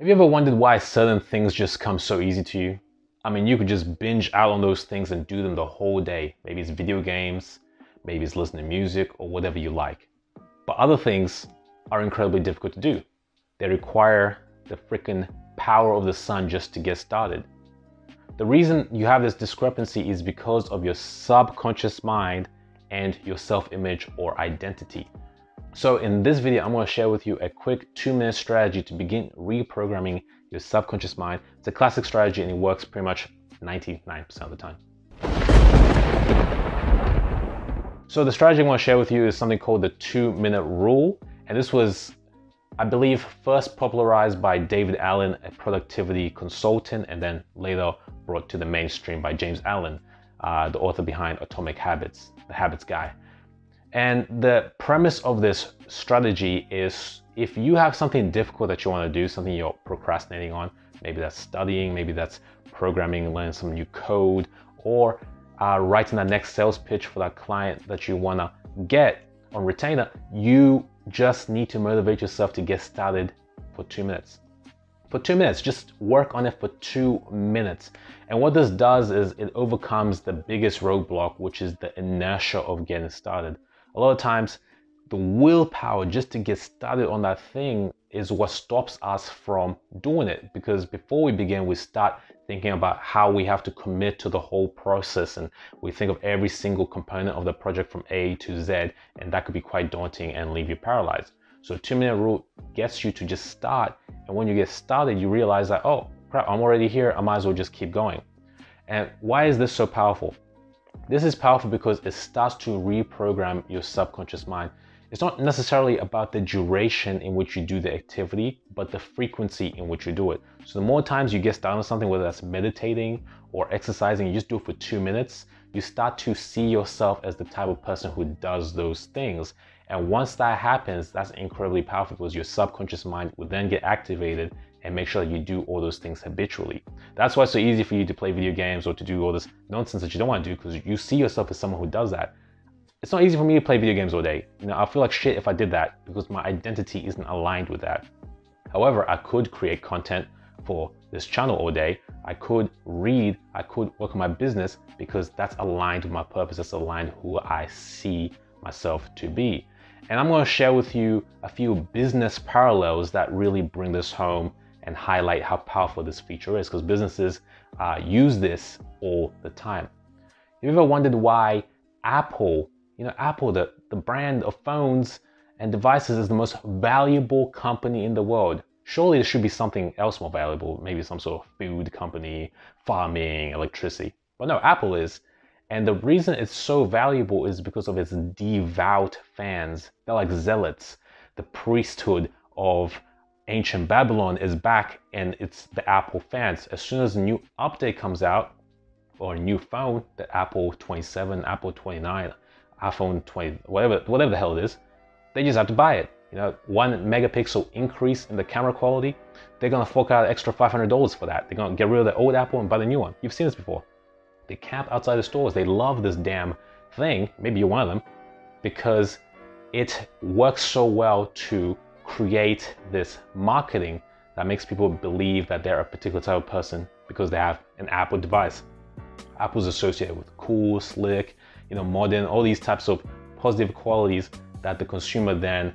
Have you ever wondered why certain things just come so easy to you? I mean, you could just binge out on those things and do them the whole day. Maybe it's video games, maybe it's listening to music or whatever you like. But other things are incredibly difficult to do. They require the freaking power of the sun just to get started. The reason you have this discrepancy is because of your subconscious mind and your self-image or identity. So in this video, I'm going to share with you a quick 2-minute strategy to begin reprogramming your subconscious mind. It's a classic strategy and it works pretty much 99% of the time. So the strategy I want to share with you is something called the 2-minute rule. And this was, I believe, first popularized by David Allen, a productivity consultant, and then later brought to the mainstream by James Allen, the author behind Atomic Habits, the habits guy. And the premise of this strategy is if you have something difficult that you want to do, something you're procrastinating on, maybe that's studying, maybe that's programming, learning some new code, or writing that next sales pitch for that client that you want to get on retainer, you just need to motivate yourself to get started for 2 minutes. For 2 minutes, just work on it for 2 minutes. And what this does is it overcomes the biggest roadblock, which is the inertia of getting started. A lot of times, the willpower just to get started on that thing is what stops us from doing it. Because before we begin, we start thinking about how we have to commit to the whole process. And we think of every single component of the project from A to Z. And that could be quite daunting and leave you paralyzed. So 2-minute rule gets you to just start. And when you get started, you realize that, oh crap, I'm already here. I might as well just keep going. And why is this so powerful? This is powerful because it starts to reprogram your subconscious mind. It's not necessarily about the duration in which you do the activity, but the frequency in which you do it. So the more times you get started on something, whether that's meditating or exercising, you just do it for 2 minutes, you start to see yourself as the type of person who does those things. And once that happens, that's incredibly powerful because your subconscious mind will then get activated and make sure that you do all those things habitually. That's why it's so easy for you to play video games or to do all this nonsense that you don't want to do, because you see yourself as someone who does that. It's not easy for me to play video games all day. You know, I feel like shit if I did that because my identity isn't aligned with that. However, I could create content for this channel all day. I could read, I could work on my business because that's aligned with my purpose. That's aligned with who I see myself to be. And I'm going to share with you a few business parallels that really bring this home and highlight how powerful this feature is, because businesses use this all the time. Have you ever wondered why Apple, Apple, the brand of phones and devices, is the most valuable company in the world? Surely there should be something else more valuable, maybe some sort of food company, farming, electricity. But no, Apple is. And the reason it's so valuable is because of its devout fans. They're like zealots. The priesthood of ancient Babylon is back, and it's the Apple fans. As soon as a new update comes out, or a new phone, the Apple 27, Apple 29, iPhone 20, whatever the hell it is, they just have to buy it. 1 megapixel increase in the camera quality, they're gonna fork out extra $500 for that. They're gonna get rid of the old Apple and buy the new one. You've seen this before. They camp outside the stores. They love this damn thing. Maybe you're one of them, because it works so well to create this marketing that makes people believe that they're a particular type of person because they have an Apple device. Apple's associated with cool, slick, modern, all these types of positive qualities that the consumer then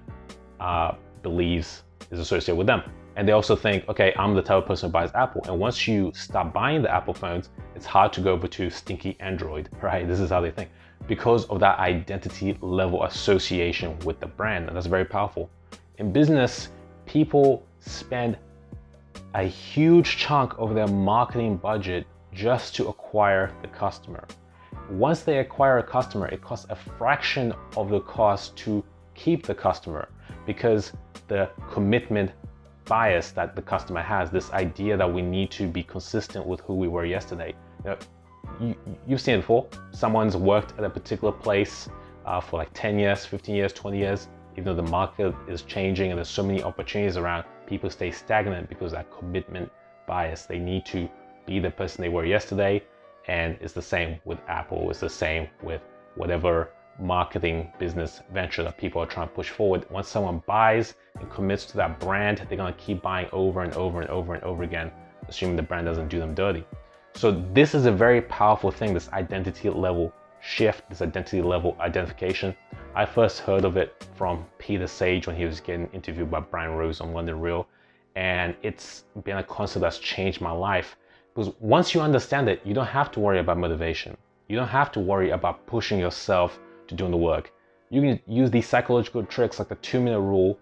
believes is associated with them. And they also think, okay, I'm the type of person who buys Apple. And once you stop buying the Apple phones, it's hard to go over to stinky Android, right? This is how they think, because of that identity level association with the brand. And that's very powerful. In business, people spend a huge chunk of their marketing budget just to acquire the customer. Once they acquire a customer, it costs a fraction of the cost to keep the customer, because the commitment bias that the customer has, this idea that we need to be consistent with who we were yesterday. You've seen it before. Someone's worked at a particular place for like 10 years, 15 years, 20 years. Even though the market is changing and there's so many opportunities around, people stay stagnant because of that commitment bias. They need to be the person they were yesterday. And it's the same with Apple. It's the same with whatever marketing business venture that people are trying to push forward. Once someone buys and commits to that brand, they're gonna keep buying over and over and over and over again, assuming the brand doesn't do them dirty. So this is a very powerful thing, this identity level shift, this identity level identification. I first heard of it from Peter Sage when he was getting interviewed by Brian Rose on London Real. And it's been a concept that's changed my life. Because once you understand it, you don't have to worry about motivation. You don't have to worry about pushing yourself to doing the work. You can use these psychological tricks like the 2-minute rule.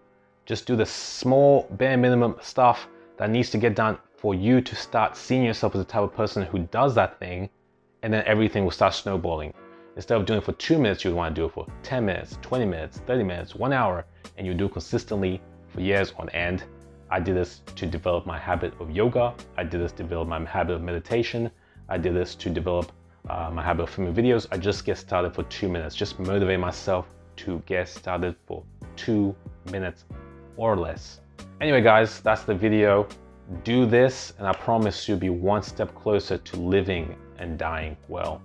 Just do the small bare minimum stuff that needs to get done for you to start seeing yourself as the type of person who does that thing, and then everything will start snowballing. Instead of doing it for 2 minutes, you want to do it for 10 minutes, 20 minutes, 30 minutes, 1 hour, and you do it consistently for years on end. I did this to develop my habit of yoga. I did this to develop my habit of meditation. I did this to develop my habit of filming videos. I just get started for 2 minutes. Just motivate myself to get started for 2 minutes or less. Anyway, guys, that's the video. Do this, and I promise you'll be one step closer to living and dying well.